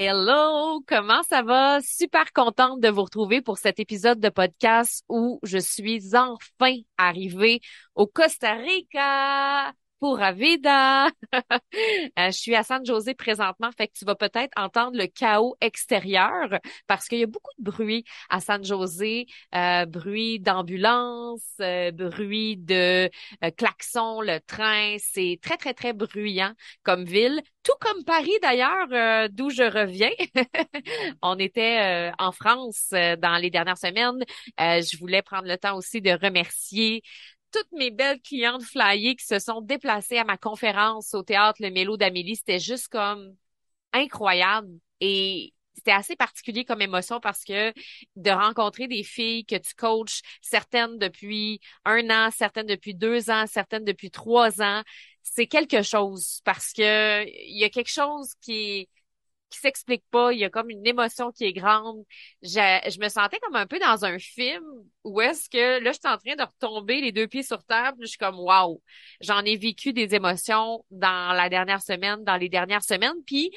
Hello, comment ça va? Super contente de vous retrouver pour cet épisode de podcast où je suis enfin arrivée au Costa Rica pour Avida. Je suis à San José présentement, fait que tu vas peut-être entendre le chaos extérieur parce qu'il y a beaucoup de bruit à San José, bruit d'ambulance, bruit de klaxon, le train, c'est très très très bruyant comme ville. Tout comme Paris d'ailleurs, d'où je reviens. On était en France dans les dernières semaines. Je voulais prendre le temps aussi de remercier toutes mes belles clientes flyées qui se sont déplacées à ma conférence au théâtre Le Mélo d'Amélie. C'était juste comme incroyable et c'était assez particulier comme émotion parce que de rencontrer des filles que tu coaches, certaines depuis 1 an, certaines depuis 2 ans, certaines depuis 3 ans, c'est quelque chose parce que il y a quelque chose qui s'explique pas. Il y a comme une émotion qui est grande. Je me sentais comme un peu dans un film où est-ce que là, je suis en train de retomber les deux pieds sur terre, puis je suis comme wow. J'en ai vécu des émotions dans la dernière semaine, dans les dernières semaines, puis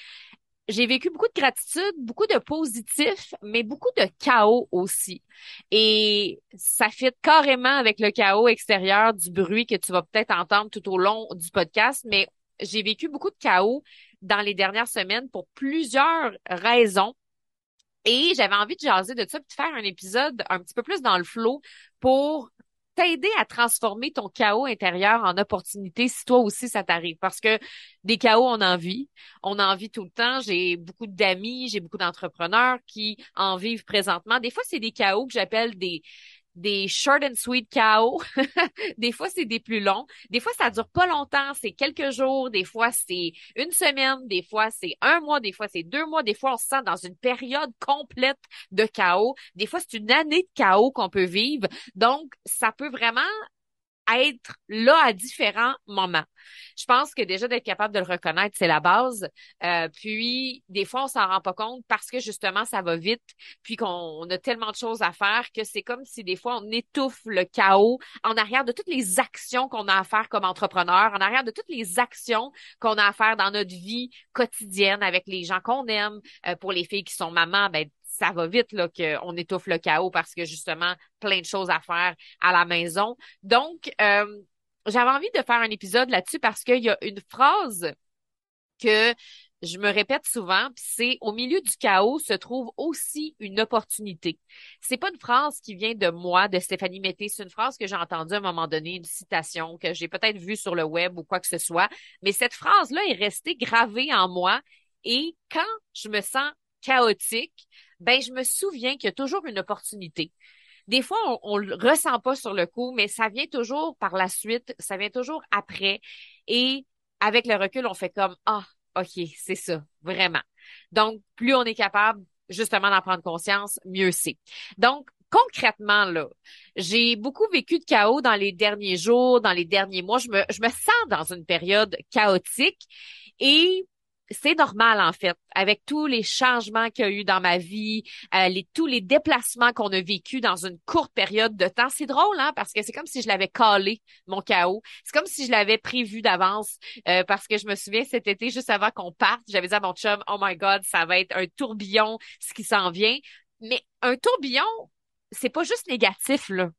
j'ai vécu beaucoup de gratitude, beaucoup de positif, mais beaucoup de chaos aussi. Et ça fit carrément avec le chaos extérieur du bruit que tu vas peut-être entendre tout au long du podcast, mais j'ai vécu beaucoup de chaos dans les dernières semaines pour plusieurs raisons. Et j'avais envie de jaser de ça, puis de faire un épisode un petit peu plus dans le flow pour t'aider à transformer ton chaos intérieur en opportunité si toi aussi ça t'arrive. Parce que des chaos, on en vit tout le temps. J'ai beaucoup d'amis, j'ai beaucoup d'entrepreneurs qui en vivent présentement. Des fois, c'est des chaos que j'appelle des short and sweet chaos. Des fois, c'est des plus longs. Des fois, ça dure pas longtemps. C'est quelques jours. Des fois, c'est une semaine. Des fois, c'est un mois. Des fois, c'est 2 mois. Des fois, on se sent dans une période complète de chaos. Des fois, c'est une année de chaos qu'on peut vivre. Donc, ça peut vraiment être là à différents moments. Je pense que déjà d'être capable de le reconnaître, c'est la base. Puis, des fois, on s'en rend pas compte parce que justement, ça va vite, puis qu'on a tellement de choses à faire que c'est comme si des fois, on étouffe le chaos en arrière de toutes les actions qu'on a à faire comme entrepreneur, en arrière de toutes les actions qu'on a à faire dans notre vie quotidienne avec les gens qu'on aime. Pour les filles qui sont mamans, ben ça va vite là qu'on étouffe le chaos parce que justement plein de choses à faire à la maison. Donc, j'avais envie de faire un épisode là-dessus parce qu'il y a une phrase que je me répète souvent, puis c'est au milieu du chaos se trouve aussi une opportunité. C'est pas une phrase qui vient de moi, de Stéphanie Mété, c'est une phrase que j'ai entendue à un moment donné, une citation que j'ai peut-être vue sur le web ou quoi que ce soit, mais cette phrase-là est restée gravée en moi et quand je me sens chaotique, ben je me souviens qu'il y a toujours une opportunité. Des fois, on le ressent pas sur le coup, mais ça vient toujours par la suite, ça vient toujours après. Et avec le recul, on fait comme, ah, OK, c'est ça, vraiment. Donc, plus on est capable justement d'en prendre conscience, mieux c'est. Donc, concrètement, là, j'ai beaucoup vécu de chaos dans les derniers jours, dans les derniers mois. Je me sens dans une période chaotique et c'est normal, en fait, avec tous les changements qu'il y a eu dans ma vie, tous les déplacements qu'on a vécu dans une courte période de temps. C'est drôle, hein, parce que c'est comme si je l'avais calé, mon chaos. C'est comme si je l'avais prévu d'avance, parce que je me souviens cet été, juste avant qu'on parte, j'avais dit à mon chum, oh my God, ça va être un tourbillon, ce qui s'en vient. Mais un tourbillon, c'est pas juste négatif, là.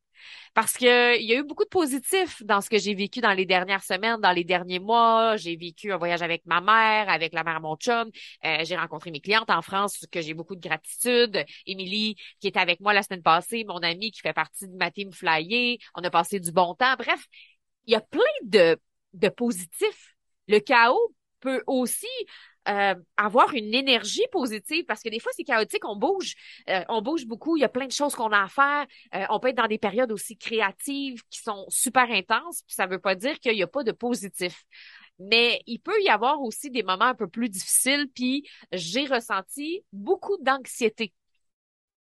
Parce que il y a eu beaucoup de positifs dans ce que j'ai vécu dans les dernières semaines, dans les derniers mois. J'ai vécu un voyage avec ma mère, avec la mère de mon chum. J'ai rencontré mes clientes en France, que j'ai beaucoup de gratitude. Émilie, qui était avec moi la semaine passée, mon amie qui fait partie de ma team flyer. On a passé du bon temps. Bref, il y a plein de positifs. Le chaos peut aussi avoir une énergie positive parce que des fois c'est chaotique, on bouge beaucoup, il y a plein de choses qu'on a à faire. On peut être dans des périodes aussi créatives qui sont super intenses, puis ça veut pas dire qu'il y a pas de positif. Mais il peut y avoir aussi des moments un peu plus difficiles, puis j'ai ressenti beaucoup d'anxiété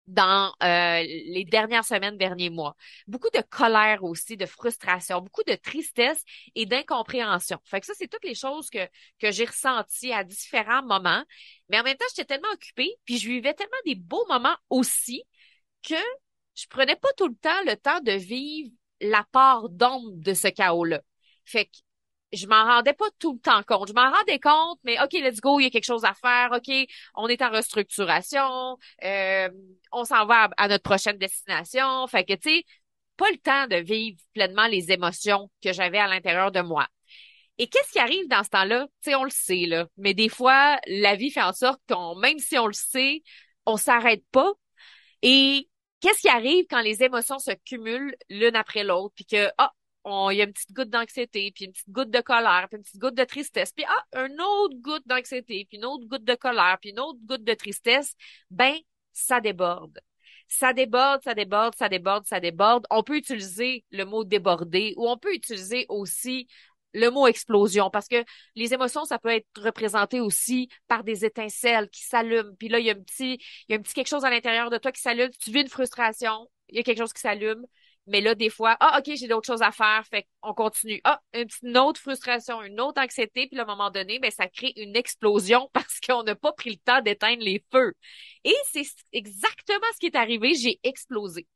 dans les dernières semaines, derniers mois. Beaucoup de colère aussi, de frustration, beaucoup de tristesse et d'incompréhension. Fait que ça, c'est toutes les choses que j'ai ressenties à différents moments. Mais en même temps, j'étais tellement occupée, puis je vivais tellement des beaux moments aussi que je prenais pas tout le temps de vivre la part d'ombre de ce chaos-là. Fait que je m'en rendais pas tout le temps compte. Je m'en rendais compte, mais OK, let's go, il y a quelque chose à faire. OK, on est en restructuration. On s'en va à notre prochaine destination. Fait que, tu sais, pas le temps de vivre pleinement les émotions que j'avais à l'intérieur de moi. Et qu'est-ce qui arrive dans ce temps-là? Tu sais, on le sait, là. Mais des fois, la vie fait en sorte qu'on, même si on le sait, on s'arrête pas. Et qu'est-ce qui arrive quand les émotions se cumulent l'une après l'autre, puis que, il y a une petite goutte d'anxiété, puis une petite goutte de colère, puis une petite goutte de tristesse, puis une autre goutte d'anxiété, puis une autre goutte de colère, puis une autre goutte de tristesse, ben, ça déborde. Ça déborde, ça déborde, ça déborde, ça déborde. On peut utiliser le mot déborder ou on peut utiliser aussi le mot explosion parce que les émotions, ça peut être représenté aussi par des étincelles qui s'allument. Puis là, il y a un petit quelque chose à l'intérieur de toi qui s'allume. Tu vis une frustration, il y a quelque chose qui s'allume. Mais là, des fois, OK, j'ai d'autres choses à faire, fait qu'on continue. Une autre frustration, une autre anxiété, puis à un moment donné, ben, ça crée une explosion parce qu'on n'a pas pris le temps d'éteindre les feux. Et c'est exactement ce qui est arrivé. J'ai explosé.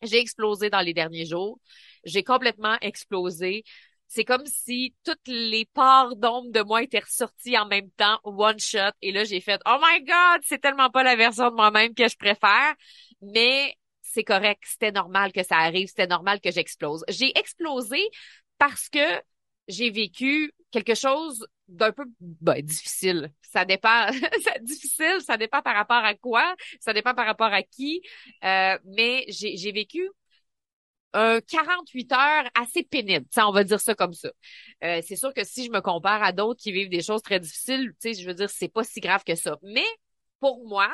J'ai explosé dans les derniers jours. J'ai complètement explosé. C'est comme si toutes les parts d'ombre de moi étaient ressorties en même temps, one shot. Et là, j'ai fait, oh my God, c'est tellement pas la version de moi-même que je préfère. Mais c'est correct. C'était normal que ça arrive. C'était normal que j'explose. J'ai explosé parce que j'ai vécu quelque chose d'un peu difficile. Ça dépend. Difficile, ça dépend par rapport à quoi, ça dépend par rapport à qui. Mais j'ai vécu un 48 heures assez pénible, on va dire ça comme ça. C'est sûr que si je me compare à d'autres qui vivent des choses très difficiles, je veux dire, c'est pas si grave que ça. Mais pour moi,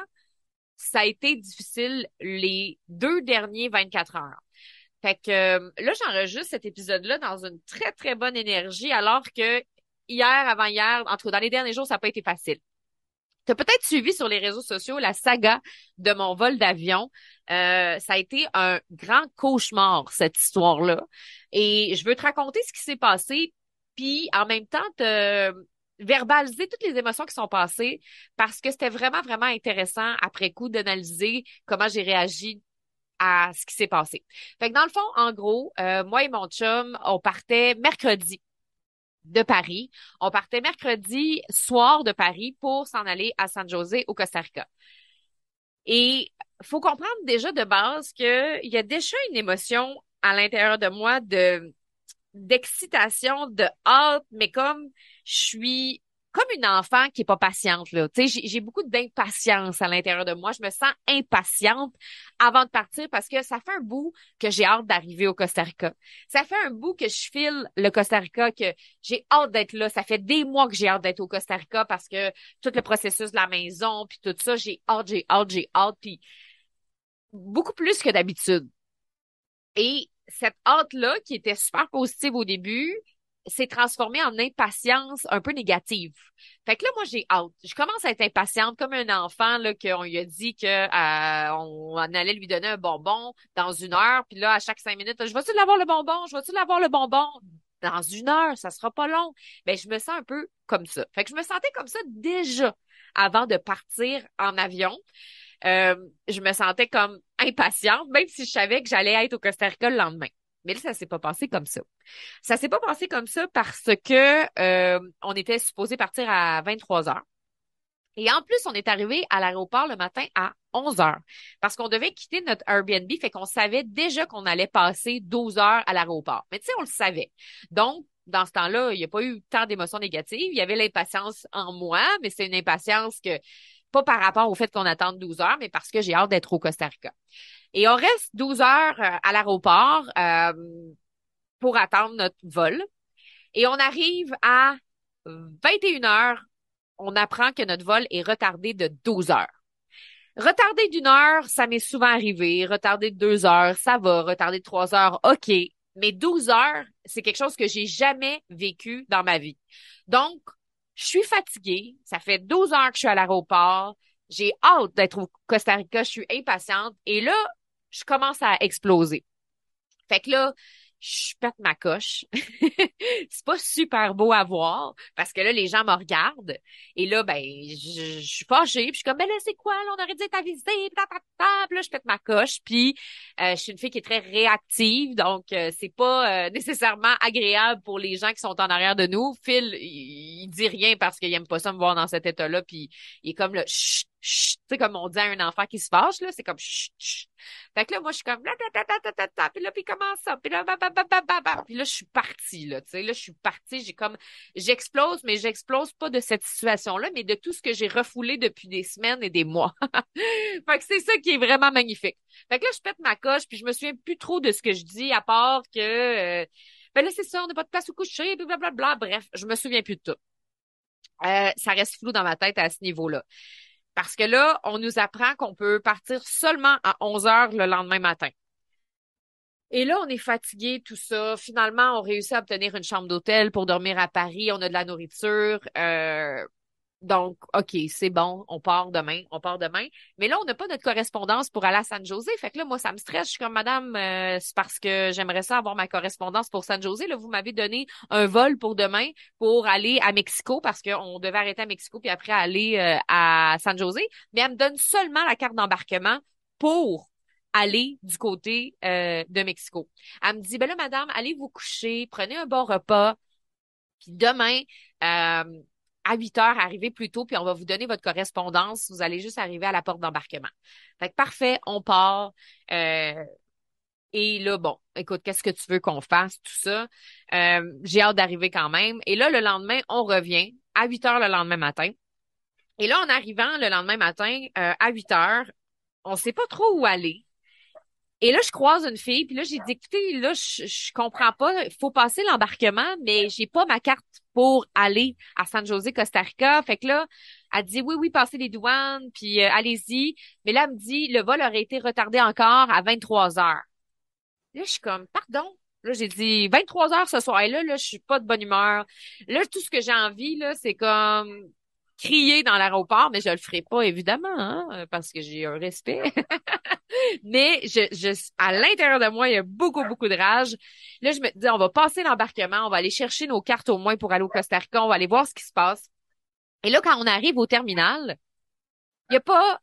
ça a été difficile les 2 derniers 24 heures. Fait que là, j'enregistre cet épisode-là dans une très, très bonne énergie, alors que hier, avant-hier, dans les derniers jours, ça n'a pas été facile. Tu as peut-être suivi sur les réseaux sociaux la saga de mon vol d'avion. Ça a été un grand cauchemar, cette histoire-là. Et je veux te raconter ce qui s'est passé, puis en même temps te verbaliser toutes les émotions qui sont passées, parce que c'était vraiment, vraiment intéressant après coup d'analyser comment j'ai réagi à ce qui s'est passé. Fait que dans le fond, en gros, moi et mon chum, on partait mercredi de Paris. On partait mercredi soir de Paris pour s'en aller à San José au Costa Rica. Et faut comprendre déjà de base qu'il y a déjà une émotion à l'intérieur de moi d'excitation, de hâte, mais comme je suis comme une enfant qui est pas patiente là. Tu sais, j'ai beaucoup d'impatience à l'intérieur de moi. Je me sens impatiente avant de partir parce que ça fait un bout que j'ai hâte d'arriver au Costa Rica. Ça fait un bout que je file le Costa Rica, que j'ai hâte d'être là. Ça fait des mois que j'ai hâte d'être au Costa Rica parce que tout le processus de la maison puis tout ça, j'ai hâte, j'ai hâte, j'ai hâte puis beaucoup plus que d'habitude. Et cette hâte-là, qui était super positive au début, s'est transformée en impatience un peu négative. Fait que là, moi, j'ai hâte. Je commence à être impatiente comme un enfant, là, qu'on lui a dit que on allait lui donner un bonbon dans 1 heure. Puis là, à chaque 5 minutes, je vais-tu l'avoir le bonbon? Je vais-tu l'avoir le bonbon? Dans 1 heure, ça sera pas long. Ben, je me sens un peu comme ça. Fait que je me sentais comme ça déjà avant de partir en avion. Je me sentais comme impatiente, même si je savais que j'allais être au Costa Rica le lendemain. Mais là, ça s'est pas passé comme ça. Ça s'est pas passé comme ça parce que on était supposé partir à 23 heures. Et en plus, on est arrivé à l'aéroport le matin à 11 heures parce qu'on devait quitter notre Airbnb, fait qu'on savait déjà qu'on allait passer 12 heures à l'aéroport. Mais tu sais, on le savait. Donc, dans ce temps-là, il n'y a pas eu tant d'émotions négatives. Il y avait l'impatience en moi, mais c'est une impatience que pas par rapport au fait qu'on attende 12 heures, mais parce que j'ai hâte d'être au Costa Rica. Et on reste 12 heures à l'aéroport pour attendre notre vol. Et on arrive à 21 heures. On apprend que notre vol est retardé de 12 heures. Retardé d'1 heure, ça m'est souvent arrivé. Retardé de 2 heures, ça va. Retardé de 3 heures, OK. Mais 12 heures, c'est quelque chose que j'ai jamais vécu dans ma vie. Donc, je suis fatiguée. Ça fait 12 heures que je suis à l'aéroport. J'ai hâte d'être au Costa Rica. Je suis impatiente. Et là, je commence à exploser. Fait que là, je pète ma coche. C'est pas super beau à voir parce que là, les gens me regardent et là, ben, je suis fâchée puis je suis comme, ben là, c'est quoi? Là, on aurait dû être avisé, pis puis là, je pète ma coche puis je suis une fille qui est très réactive, donc c'est pas nécessairement agréable pour les gens qui sont en arrière de nous. Phil, il dit rien parce qu'il aime pas ça me voir dans cet état-là puis il est comme là, chut, chut, tu sais, comme on dit à un enfant qui se fâche, là, c'est comme chut, chut. Fait que là, moi, je suis comme là, puis là, puis comment ça? Puis là, puis là, je suis partie, là, tu sais, là, je suis partie, j'explose, mais j'explose pas de cette situation-là, mais de tout ce que j'ai refoulé depuis des semaines et des mois. Fait que c'est ça qui est vraiment magnifique. Fait que là, je pète ma coche, puis je me souviens plus trop de ce que je dis, à part que, ben là, c'est ça, on n'a pas de place où coucher, puis blablabla. Bref, je me souviens plus de tout. Ça reste flou dans ma tête à ce niveau-là. Parce que là, on nous apprend qu'on peut partir seulement à 11 heures le lendemain matin. Et là, on est fatigué, tout ça. Finalement, on réussit à obtenir une chambre d'hôtel pour dormir à Paris. On a de la nourriture. Donc, OK, c'est bon, on part demain, on part demain. Mais là, on n'a pas notre correspondance pour aller à San José. Fait que là, moi, ça me stresse. Je suis comme, madame, c'est parce que j'aimerais ça avoir ma correspondance pour San José. Là, vous m'avez donné un vol pour demain pour aller à Mexico parce qu'on devait arrêter à Mexico puis après aller à San José. Mais elle me donne seulement la carte d'embarquement pour aller du côté de Mexico. Elle me dit, ben là, madame, allez vous coucher, prenez un bon repas. Puis demain, à 8 heures, arrivez plus tôt, puis on va vous donner votre correspondance. Vous allez juste arriver à la porte d'embarquement. Fait que parfait, on part. Euh, et là, bon, écoute, qu'est-ce que tu veux qu'on fasse, tout ça? J'ai hâte d'arriver quand même. Et là, le lendemain, on revient à 8 heures le lendemain matin. Et là, en arrivant le lendemain matin, à 8 heures, on sait pas trop où aller. Et là, je croise une fille, puis là, j'ai dit, écoutez, là, je comprends pas, il faut passer l'embarquement, mais j'ai pas ma carte pour aller à San José, Costa Rica. Fait que là, elle dit, oui, oui, passez les douanes, puis allez-y. Mais là, elle me dit, le vol aurait été retardé encore à 23 heures. Là, je suis comme, pardon. Là, j'ai dit 23 heures ce soir. Et là, je suis pas de bonne humeur. Là, tout ce que j'ai envie, là, c'est comme crier dans l'aéroport, mais je le ferai pas, évidemment, hein, parce que j'ai un respect. Mais à l'intérieur de moi, il y a beaucoup, beaucoup de rage. Là, je me dis, on va passer l'embarquement, on va aller chercher nos cartes au moins pour aller au Costa Rica, on va aller voir ce qui se passe. Et là, quand on arrive au terminal, il n'y a pas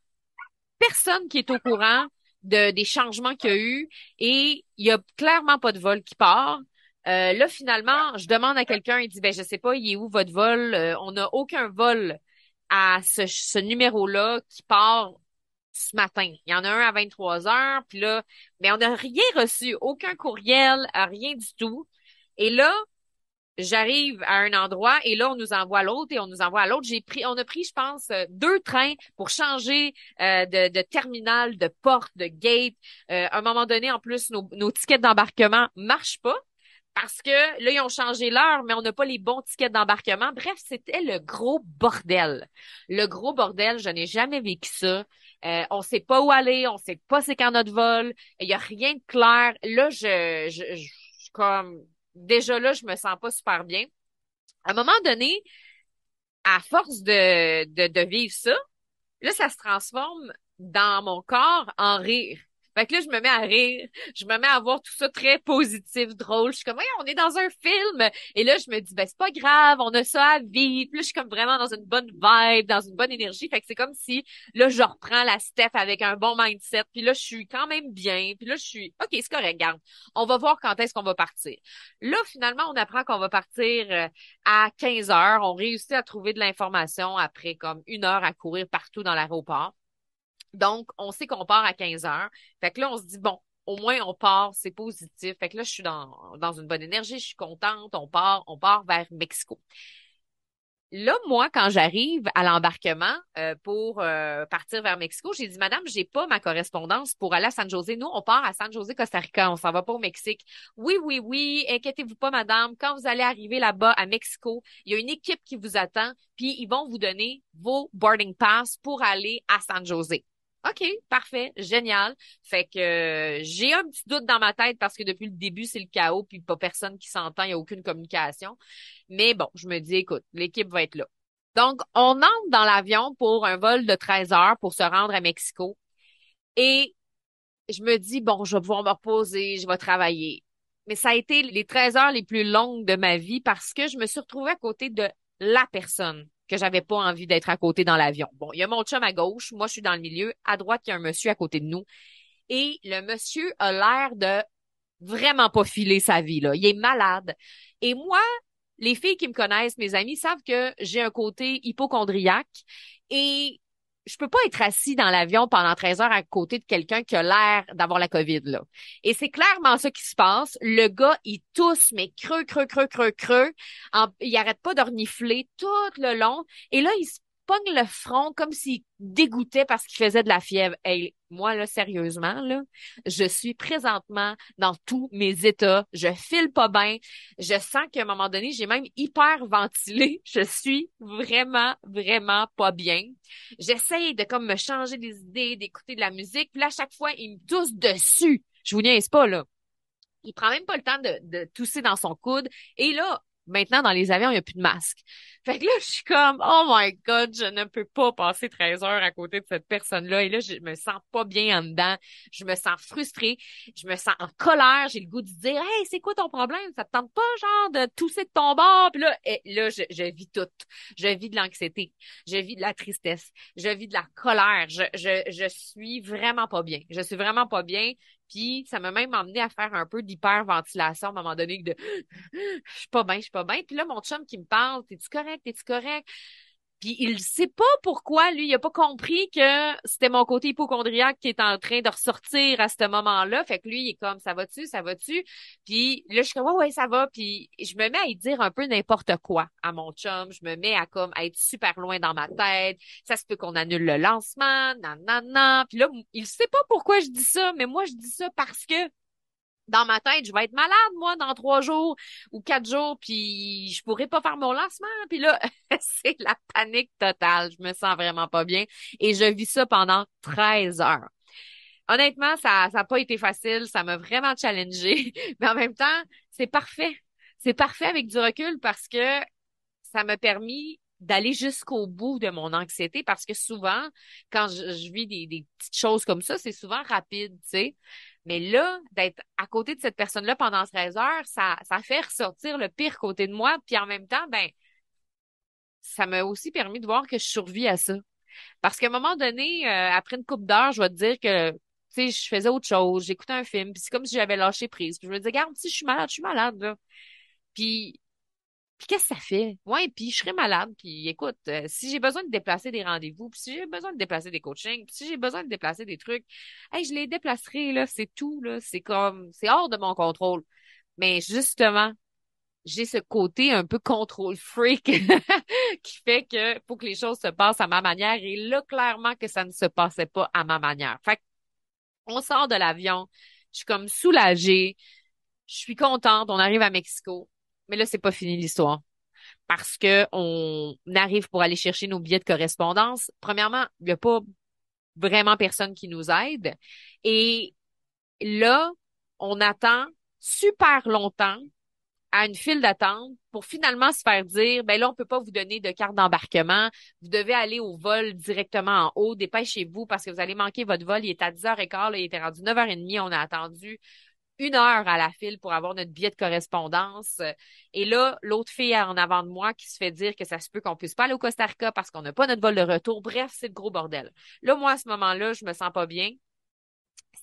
personne qui est au courant des changements qu'il y a eu et il y a clairement pas de vol qui part. Là, finalement, je demande à quelqu'un, il dit, ben, je sais pas, il est où votre vol? On n'a aucun vol à ce numéro-là qui part ce matin. Il y en a un à 23 heures, puis là, mais on n'a rien reçu, aucun courriel, rien du tout. Et là, j'arrive à un endroit et là, on nous envoie à l'autre et on nous envoie à l'autre. On a pris, je pense, 2 trains pour changer de terminal, de porte, de gate. À un moment donné, en plus, nos tickets d'embarquement marchent pas. Parce que là, ils ont changé l'heure, mais on n'a pas les bons tickets d'embarquement. Bref, c'était le gros bordel. Le gros bordel, je n'ai jamais vécu ça. On sait pas où aller, on sait pas c'est quand notre vol. Il y a rien de clair. Là, comme déjà là, je me sens pas super bien. À un moment donné, à force de vivre ça, là, ça se transforme dans mon corps en rire. Fait que là, je me mets à rire, je me mets à voir tout ça très positif, drôle. Je suis comme, ouais, on est dans un film. Et là, je me dis, ben, c'est pas grave, on a ça à vivre. Puis là, je suis comme vraiment dans une bonne vibe, dans une bonne énergie. Fait que c'est comme si, là, je reprends la Steph avec un bon mindset. Puis là, je suis quand même bien. Puis là, je suis, OK, c'est correct, garde. On va voir quand est-ce qu'on va partir. Là, finalement, on apprend qu'on va partir à 15 heures. On réussit à trouver de l'information après comme 1 heure à courir partout dans l'aéroport. Donc, on sait qu'on part à 15 heures. Fait que là, on se dit, bon, au moins, on part, c'est positif. Fait que là, je suis dans une bonne énergie, je suis contente, on part vers Mexico. Là, moi, quand j'arrive à l'embarquement pour partir vers Mexico, j'ai dit, Madame, j'ai pas ma correspondance pour aller à San José. Nous, on part à San José, Costa Rica. On s'en va pas au Mexique. Oui, oui, oui. Inquiétez-vous pas, Madame. Quand vous allez arriver là-bas à Mexico, il y a une équipe qui vous attend, puis ils vont vous donner vos boarding pass pour aller à San José. OK, parfait, génial. Fait que j'ai un petit doute dans ma tête parce que depuis le début, c'est le chaos, puis pas personne qui s'entend, il n'y a aucune communication. Mais bon, je me dis, écoute, l'équipe va être là. Donc, on entre dans l'avion pour un vol de 13 heures pour se rendre à Mexico. Et je me dis, bon, je vais pouvoir me reposer, je vais travailler. mais ça a été les 13 heures les plus longues de ma vie parce que je me suis retrouvée à côté de la personne que j'avais pas envie d'être à côté dans l'avion. Bon, il y a mon chum à gauche, moi je suis dans le milieu, à droite, il y a un monsieur à côté de nous et le monsieur a l'air de vraiment pas filer sa vie là, il est malade. Et moi, les filles qui me connaissent, mes amis savent que j'ai un côté hypocondriaque et je peux pas être assis dans l'avion pendant 13 heures à côté de quelqu'un qui a l'air d'avoir la COVID, là. Et c'est clairement ça qui se passe. Le gars, il tousse, mais creux, creux, creux, creux, creux. Il arrête pas de renifler tout le long. Et là, il se pogne le front comme s'il dégoûtait parce qu'il faisait de la fièvre. Hey, moi, là, sérieusement, là, je suis présentement dans tous mes états. Je file pas bien. Je sens qu'à un moment donné, j'ai même hyper ventilé. Je suis vraiment, vraiment pas bien. J'essaye de comme me changer des idées, d'écouter de la musique. Puis là, à chaque fois, il me tousse dessus. Je vous niaise pas, là. Il prend même pas le temps de tousser dans son coude. Et là, maintenant, dans les avions, il n'y a plus de masque. Fait que là, je suis comme, oh my God, je ne peux pas passer 13 heures à côté de cette personne-là. Et là, je me sens pas bien en dedans. Je me sens frustrée. Je me sens en colère. J'ai le goût de dire, hey, c'est quoi ton problème? Ça te tente pas, genre, de tousser de ton bord? Puis là, je vis tout. Je vis de l'anxiété. Je vis de la tristesse. Je vis de la colère. Je suis vraiment pas bien. Je suis vraiment pas bien. Puis ça m'a même emmené à faire un peu d'hyperventilation à un moment donné de je suis pas bien, je suis pas bien. Puis là, mon chum qui me parle, t'es-tu correct, t'es-tu correct? Puis il sait pas pourquoi, lui, il a pas compris que c'était mon côté hypocondriaque qui est en train de ressortir à ce moment-là. Fait que lui, il est comme, ça va-tu, ça va-tu? Puis là, je suis comme, ouais, ouais, ça va. Puis je me mets à y dire un peu n'importe quoi à mon chum. Je me mets à comme à être super loin dans ma tête. Ça se peut qu'on annule le lancement, nan, nan, nan. Puis là, il sait pas pourquoi je dis ça, mais moi, je dis ça parce que dans ma tête, je vais être malade, moi, dans 3 jours ou 4 jours, puis je pourrais pas faire mon lancement. Puis là, c'est la panique totale. Je me sens vraiment pas bien. Et je vis ça pendant 13 heures. Honnêtement, ça a pas été facile. Ça m'a vraiment challengée. Mais en même temps, c'est parfait. C'est parfait avec du recul parce que ça m'a permis d'aller jusqu'au bout de mon anxiété parce que souvent, quand je vis des petites choses comme ça, c'est souvent rapide, tu sais. Mais là, d'être à côté de cette personne-là pendant 13 heures, ça fait ressortir le pire côté de moi. Puis en même temps, ben, ça m'a aussi permis de voir que je survis à ça. Parce qu'à un moment donné, après une couple d'heures, je vais te dire que, tu sais, je faisais autre chose, j'écoutais un film, puis c'est comme si j'avais lâché prise. Puis je me disais, regarde, si je suis malade, là. Puis qu'est-ce que ça fait? Ouais, puis je serais malade. Puis écoute, si j'ai besoin de déplacer des rendez-vous, puis si j'ai besoin de déplacer des coachings, puis si j'ai besoin de déplacer des trucs, hey, je les déplacerai, là, c'est tout, là. C'est comme, c'est hors de mon contrôle. Mais justement, j'ai ce côté un peu contrôle freak qui fait que faut que les choses se passent à ma manière. Et là, clairement que ça ne se passait pas à ma manière. Fait on sort de l'avion, je suis comme soulagée, je suis contente, on arrive à Mexico. Mais là, c'est pas fini l'histoire parce que on arrive pour aller chercher nos billets de correspondance. Premièrement, il n'y a pas vraiment personne qui nous aide. Et là, on attend super longtemps à une file d'attente pour finalement se faire dire, ben là, on peut pas vous donner de carte d'embarquement. Vous devez aller au vol directement en haut. Dépêchez-vous parce que vous allez manquer votre vol. Il est à 10h15, là, il était rendu 9h30. On a attendu 1 heure à la file pour avoir notre billet de correspondance. Et là, l'autre fille en avant de moi qui se fait dire que ça se peut qu'on puisse pas aller au Costa Rica parce qu'on n'a pas notre vol de retour. Bref, c'est le gros bordel. Là, moi, à ce moment-là, je me sens pas bien.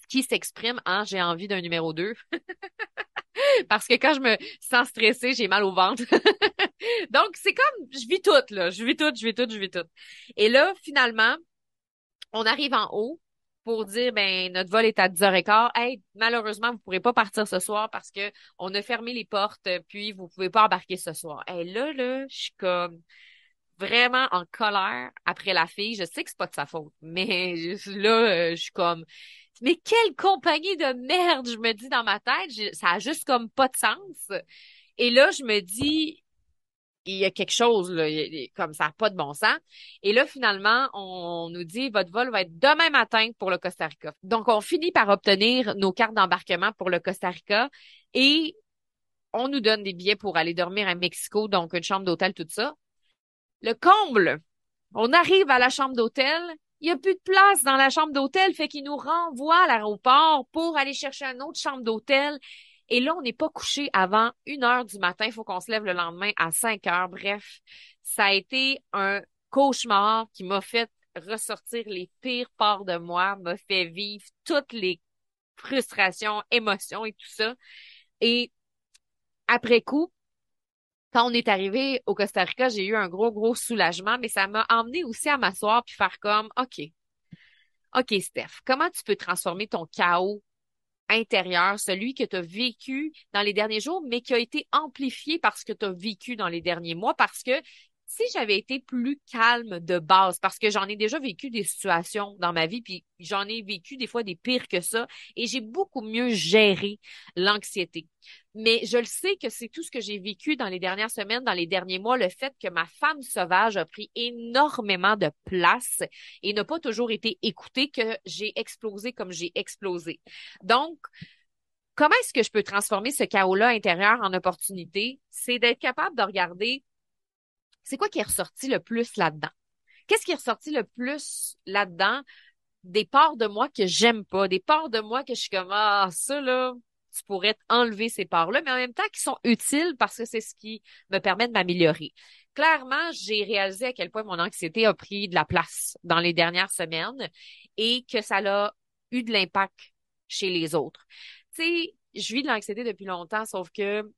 Ce qui s'exprime en j'ai envie d'un numéro 2. Parce que quand je me sens stressée, j'ai mal au ventre. Donc, c'est comme, je vis tout, là. Je vis tout, je vis tout, je vis tout. Et là, finalement, on arrive en haut pour dire, ben, notre vol est à 10h15. Hey, malheureusement, vous pourrez pas partir ce soir parce que on a fermé les portes, puis vous pouvez pas embarquer ce soir. Et là, je suis comme vraiment en colère après la fille. Je sais que c'est pas de sa faute, mais là, je suis comme, mais quelle compagnie de merde, je me dis dans ma tête. Ça a juste comme pas de sens. Et là, je me dis, il y a quelque chose, là, comme ça n'a pas de bon sens. Et là, finalement, on nous dit, votre vol va être demain matin pour le Costa Rica. Donc, on finit par obtenir nos cartes d'embarquement pour le Costa Rica et on nous donne des billets pour aller dormir à Mexico, donc une chambre d'hôtel, tout ça. Le comble, on arrive à la chambre d'hôtel, il n'y a plus de place dans la chambre d'hôtel, fait qu'ils nous renvoient à l'aéroport pour aller chercher une autre chambre d'hôtel. Et là, on n'est pas couché avant 1 heure du matin. Il faut qu'on se lève le lendemain à 5 heures. Bref, ça a été un cauchemar qui m'a fait ressortir les pires parts de moi, m'a fait vivre toutes les frustrations, émotions et tout ça. Et après coup, quand on est arrivé au Costa Rica, j'ai eu un gros, gros soulagement, mais ça m'a emmené aussi à m'asseoir puis faire comme, OK, Steph, comment tu peux transformer ton chaos intérieur, celui que tu as vécu dans les derniers jours, mais qui a été amplifié par ce que tu as vécu dans les derniers mois, parce que si j'avais été plus calme de base, parce que j'en ai déjà vécu des situations dans ma vie, puis j'en ai vécu des fois des pires que ça, et j'ai beaucoup mieux géré l'anxiété. Mais je le sais que c'est tout ce que j'ai vécu dans les dernières semaines, dans les derniers mois, le fait que ma femme sauvage a pris énormément de place et n'a pas toujours été écoutée, que j'ai explosé comme j'ai explosé. Donc, comment est-ce que je peux transformer ce chaos-là intérieur en opportunité? C'est d'être capable de regarder c'est quoi qui est ressorti le plus là-dedans. Qu'est-ce qui est ressorti le plus là-dedans? Des parts de moi que j'aime pas, des parts de moi que je suis comme, ah, ça là, tu pourrais enlever ces parts-là, mais en même temps qui sont utiles parce que c'est ce qui me permet de m'améliorer. Clairement, j'ai réalisé à quel point mon anxiété a pris de la place dans les dernières semaines et que ça a eu de l'impact chez les autres. Tu sais, je vis de l'anxiété depuis longtemps, sauf que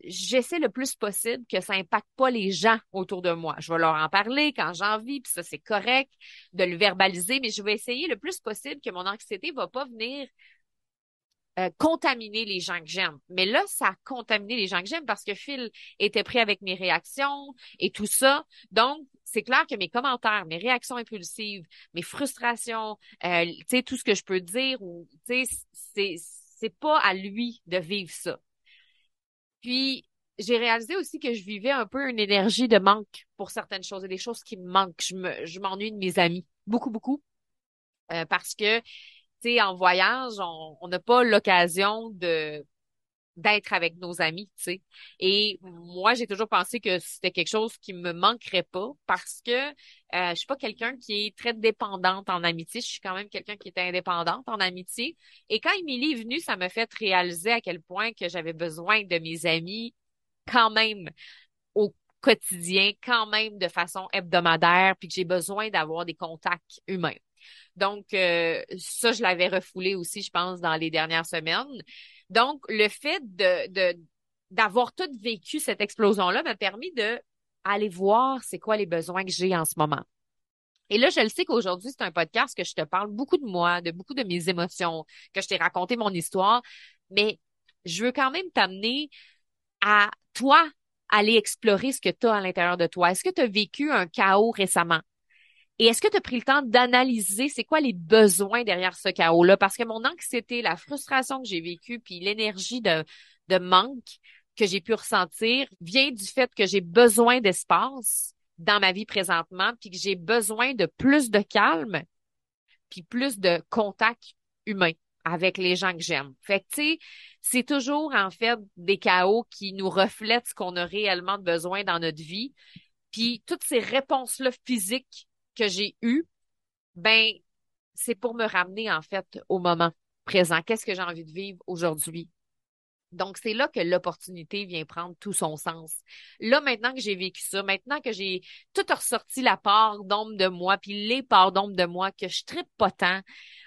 j'essaie le plus possible que ça impacte pas les gens autour de moi. Je vais leur en parler quand j'ai envie, puis ça, c'est correct de le verbaliser, mais je vais essayer le plus possible que mon anxiété va pas venir contaminer les gens que j'aime. Mais là, ça a contaminé les gens que j'aime parce que Phil était pris avec mes réactions et tout ça. Donc, c'est clair que mes commentaires, mes réactions impulsives, mes frustrations, tu sais, tout ce que je peux dire, ou tu sais, c'est pas à lui de vivre ça. Puis, j'ai réalisé aussi que je vivais un peu une énergie de manque pour certaines choses et des choses qui me manquent. Je m'ennuie de mes amis. Beaucoup, beaucoup. Parce que, tu sais, en voyage, on n'a pas l'occasion d'être avec nos amis, tu sais. Et moi, j'ai toujours pensé que c'était quelque chose qui me manquerait pas parce que je suis pas quelqu'un qui est très dépendante en amitié. Je suis quand même quelqu'un qui est indépendante en amitié. Et quand Émilie est venue, ça m'a fait réaliser à quel point que j'avais besoin de mes amis quand même au quotidien, quand même de façon hebdomadaire, puis que j'ai besoin d'avoir des contacts humains. Donc, ça, je l'avais refoulé aussi, je pense, dans les dernières semaines. Donc, le fait d'avoir tout vécu cette explosion-là m'a permis de aller voir c'est quoi les besoins que j'ai en ce moment. Et là, je le sais qu'aujourd'hui, c'est un podcast que je te parle beaucoup de moi, de beaucoup de mes émotions, que je t'ai raconté mon histoire, mais je veux quand même t'amener à toi aller explorer ce que tu as à l'intérieur de toi. Est-ce que tu as vécu un chaos récemment? Et est-ce que tu as pris le temps d'analyser c'est quoi les besoins derrière ce chaos-là? Parce que mon anxiété, la frustration que j'ai vécue, puis l'énergie de manque que j'ai pu ressentir vient du fait que j'ai besoin d'espace dans ma vie présentement, puis que j'ai besoin de plus de calme, puis plus de contact humain avec les gens que j'aime. Fait que, tu sais, c'est toujours, en fait, des chaos qui nous reflètent ce qu'on a réellement de besoin dans notre vie. Puis toutes ces réponses-là physiques que j'ai eues, ben, c'est pour me ramener, en fait, au moment présent. Qu'est-ce que j'ai envie de vivre aujourd'hui? Donc, c'est là que l'opportunité vient prendre tout son sens. Là, maintenant que j'ai vécu ça, maintenant que j'ai tout ressorti la part d'ombre de moi, puis les parts d'ombre de moi que je trippe pas tant,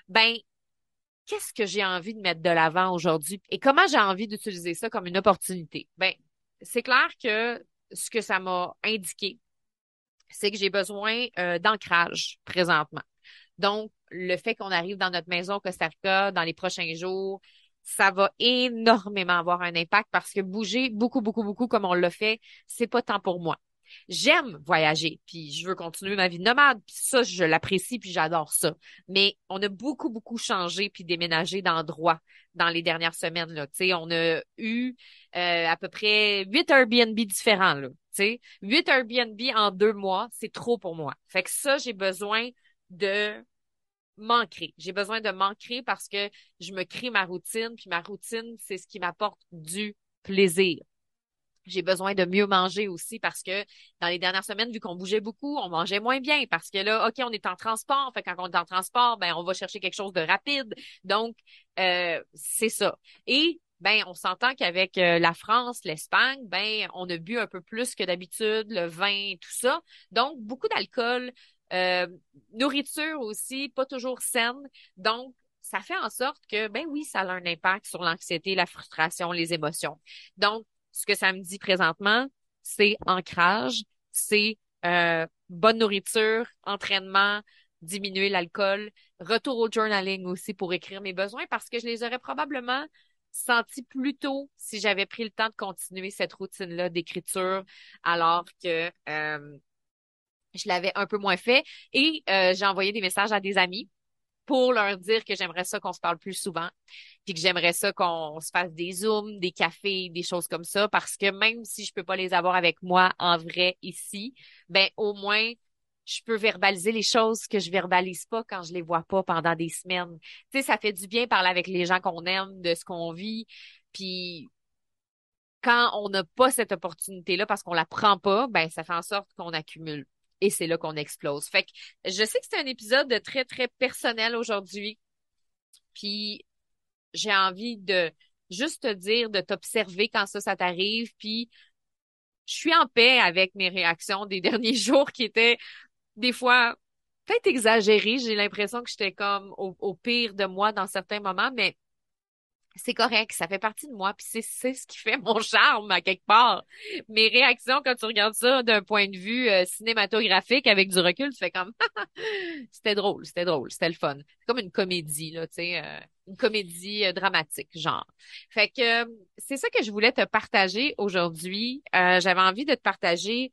ben, qu'est-ce que j'ai envie de mettre de l'avant aujourd'hui et comment j'ai envie d'utiliser ça comme une opportunité? Ben, c'est clair que ce que ça m'a indiqué, c'est que j'ai besoin d'ancrage présentement. Donc, le fait qu'on arrive dans notre maison au Costa Rica dans les prochains jours, ça va énormément avoir un impact parce que bouger beaucoup, beaucoup, beaucoup comme on l'a fait, c'est pas tant pour moi. J'aime voyager, puis je veux continuer ma vie de nomade, puis ça, je l'apprécie, puis j'adore ça. Mais on a beaucoup, beaucoup changé puis déménagé d'endroits dans les dernières semaines, là. Tu sais, on a eu à peu près 8 Airbnb différents, là. Tu sais, 8 Airbnb en 2 mois, c'est trop pour moi. Fait que ça, j'ai besoin de m'ancrer. J'ai besoin de m'ancrer parce que je me crée ma routine, puis ma routine, c'est ce qui m'apporte du plaisir. J'ai besoin de mieux manger aussi parce que dans les dernières semaines, vu qu'on bougeait beaucoup, on mangeait moins bien parce que là, OK, on est en transport. Fait que quand on est en transport, ben, on va chercher quelque chose de rapide. Donc, c'est ça. Et, ben, on s'entend qu'avec la France, l'Espagne, ben, on a bu un peu plus que d'habitude, le vin, tout ça. Donc, beaucoup d'alcool, euh, nourriture aussi, pas toujours saine. Donc, ça fait en sorte que, ben oui, ça a un impact sur l'anxiété, la frustration, les émotions. Donc, ce que ça me dit présentement, c'est ancrage, c'est bonne nourriture, entraînement, diminuer l'alcool, retour au journaling aussi pour écrire mes besoins parce que je les aurais probablement sentis plus tôt si j'avais pris le temps de continuer cette routine-là d'écriture alors que je l'avais un peu moins fait et j'ai envoyé des messages à des amis pour leur dire que j'aimerais ça qu'on se parle plus souvent, puis que j'aimerais ça qu'on se fasse des zooms, des cafés, des choses comme ça, parce que même si je peux pas les avoir avec moi en vrai ici, ben au moins je peux verbaliser les choses que je verbalise pas quand je les vois pas pendant des semaines. Tu sais, ça fait du bien parler avec les gens qu'on aime, de ce qu'on vit, puis quand on n'a pas cette opportunité-là parce qu'on la prend pas, ben ça fait en sorte qu'on accumule. Et c'est là qu'on explose. Fait que je sais que c'est un épisode très, très personnel aujourd'hui. Puis j'ai envie de juste te dire, de t'observer quand ça t'arrive. Puis je suis en paix avec mes réactions des derniers jours qui étaient des fois peut-être exagérées. J'ai l'impression que j'étais comme au pire de moi dans certains moments, mais c'est correct, ça fait partie de moi, puis c'est ce qui fait mon charme à quelque part. Mes réactions quand tu regardes ça d'un point de vue cinématographique avec du recul, tu fais comme c'était drôle, c'était le fun. C'est comme une comédie là, tu sais, une comédie dramatique genre. Fait que c'est ça que je voulais te partager aujourd'hui. J'avais envie de te partager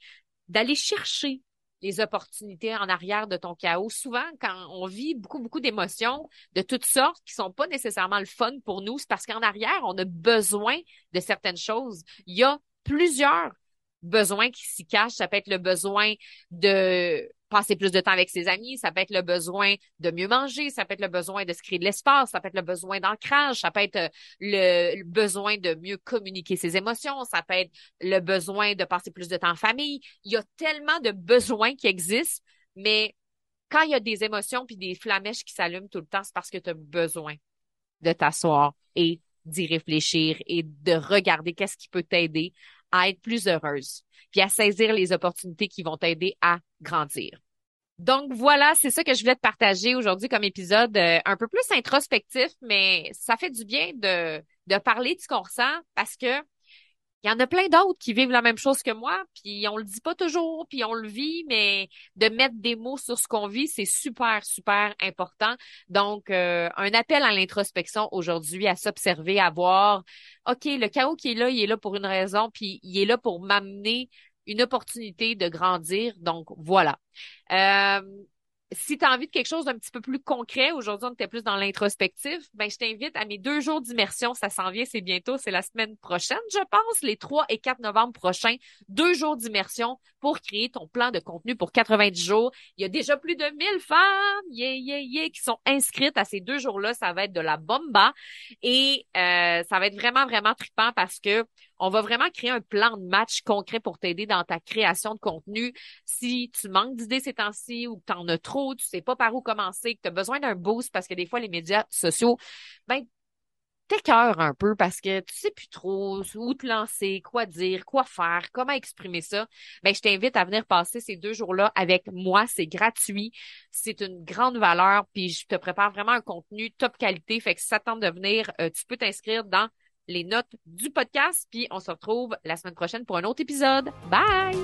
d'aller chercher les opportunités en arrière de ton chaos. Souvent, quand on vit beaucoup, beaucoup d'émotions de toutes sortes qui sont pas nécessairement le fun pour nous, c'est parce qu'en arrière, on a besoin de certaines choses. Il y a plusieurs besoins qui s'y cachent. Ça peut être le besoin de passer plus de temps avec ses amis, ça peut être le besoin de mieux manger, ça peut être le besoin de se créer de l'espace, ça peut être le besoin d'ancrage, ça peut être le besoin de mieux communiquer ses émotions, ça peut être le besoin de passer plus de temps en famille. Il y a tellement de besoins qui existent, mais quand il y a des émotions puis des flamèches qui s'allument tout le temps, c'est parce que tu as besoin de t'asseoir et d'y réfléchir et de regarder qu'est-ce qui peut t'aider à être plus heureuse, puis à saisir les opportunités qui vont t'aider à grandir. Donc voilà, c'est ça que je voulais te partager aujourd'hui comme épisode un peu plus introspectif, mais ça fait du bien de parler de ce qu'on ressent parce que il y en a plein d'autres qui vivent la même chose que moi, puis on le dit pas toujours, puis on le vit, mais de mettre des mots sur ce qu'on vit, c'est super, super important. Donc, un appel à l'introspection aujourd'hui, à s'observer, à voir, OK, le chaos qui est là, il est là pour une raison, puis il est là pour m'amener une opportunité de grandir. Donc, voilà. Euh, Si tu as envie de quelque chose d'un petit peu plus concret, aujourd'hui on était plus dans l'introspectif, ben je t'invite à mes 2 jours d'immersion, ça s'en vient, c'est bientôt, c'est la semaine prochaine, je pense, les 3 et 4 novembre prochains, 2 jours d'immersion pour créer ton plan de contenu pour 90 jours. Il y a déjà plus de 1000 femmes, qui sont inscrites à ces 2 jours-là, ça va être de la bomba et ça va être vraiment, vraiment trippant parce que on va vraiment créer un plan de match concret pour t'aider dans ta création de contenu. Si tu manques d'idées ces temps-ci ou que tu en as trop, tu sais pas par où commencer, que tu as besoin d'un boost parce que des fois, les médias sociaux, ben, t'écœurent un peu parce que tu sais plus trop où te lancer, quoi dire, quoi faire, comment exprimer ça. Ben, je t'invite à venir passer ces 2 jours-là avec moi. C'est gratuit. C'est une grande valeur. Puis je te prépare vraiment un contenu top qualité. Fait que si ça te tente de venir, tu peux t'inscrire dans les notes du podcast. Puis on se retrouve la semaine prochaine pour un autre épisode. Bye!